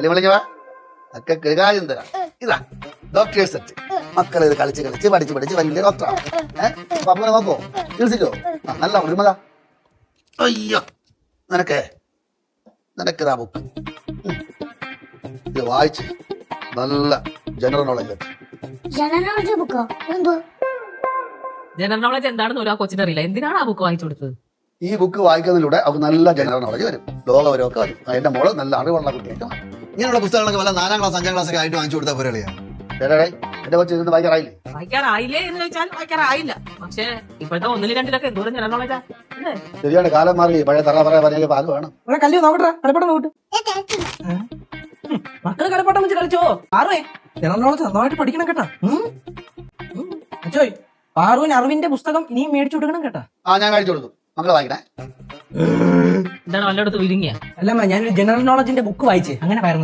കല്ലുമളിഞ്ഞ ഒക്കെ കൈകാര്യം തരാം. ഇതാ ഡോക്ടേഴ്സ് സെറ്റ്. മക്കൾ ഇത് കളിച്ച് കളിച്ച് പഠിച്ച് പഠിച്ച് വലിയ ഡോക്ടറാണ്. അപ്പൊ അപ്പനെ നോക്കോ ചികിത്സിക്കോ? നല്ല ഒരുമത. അയ്യോ നിനക്കിതാ ബുക്ക്. ഇത് വായിച്ച് നല്ല ജനറൽ നോളജ്. ജനറൽ ബുക്കോ? ജനറൽ നോളജ് എന്താണെന്ന് ഒരാൾ കൊച്ചിന് അറിയില്ല. എന്തിനാണ് ആ ബുക്ക് വാങ്ങിച്ചു കൊടുത്തത്? ഈ ബുക്ക് വായിക്കുന്നതിലൂടെ അവർക്ക് നല്ല ജനറൽ നോളജ് വരും, ലോകവരമൊക്കെ വരും. എന്റെ മോള് നല്ല അറിവുള്ള കുട്ടിയായിട്ട് മാറും. ഇങ്ങനെയുള്ള പുസ്തകങ്ങളൊക്കെ വല്ല 4ാം ക്ലാസ് 5ാം ക്ലാസ് ഒക്കെ ആയിട്ട് വാങ്ങിച്ചു കൊടുത്താൽ പോലെയാ. എന്റെ കൊച്ചു ഇരുന്ന് വായിക്കാറായില്ലേ? വായിക്കാറായില്ലേ എന്ന് ചോദിച്ചാൽ വായിക്കാറായില്ല. പക്ഷെ ഇപ്പോഴത്തെ 1ലും 2ലൊക്കെ എന്തോരം ജനറൽ നോളജാ. ശരിയാണ്, കാലം മാറി. പഴയ തറ പറഞ്ഞ പാല് വേണം. കല്ലു നോക്കട്ടെ, കളിപ്പാട്ടം നോക്കട്ടെ. മക്കള് കളിപ്പാട്ടം വെച്ച് കളിച്ചോ? പാറുവേ ജനറൽ നോളജ് നന്നായിട്ട് പഠിക്കണം കേട്ടാ. അച്ചോയ്, പാറുവിന് അറിവിന്റെ പുസ്തകം ഇനിയും മേടിച്ചു കൊടുക്കണം കേട്ടാ. ഞാൻ കഴിച്ചു കൊടുത്തു. മക്കളെ വായിക്കണേ. എന്താണ് വല്ലയിടത്ത് വിഴുങ്ങിയ? അല്ലമ്മ, ഞാനൊരു ജനറൽ നോളജിന്റെ ബുക്ക് വായിച്ചേ, അങ്ങനെ പറയുന്നത്.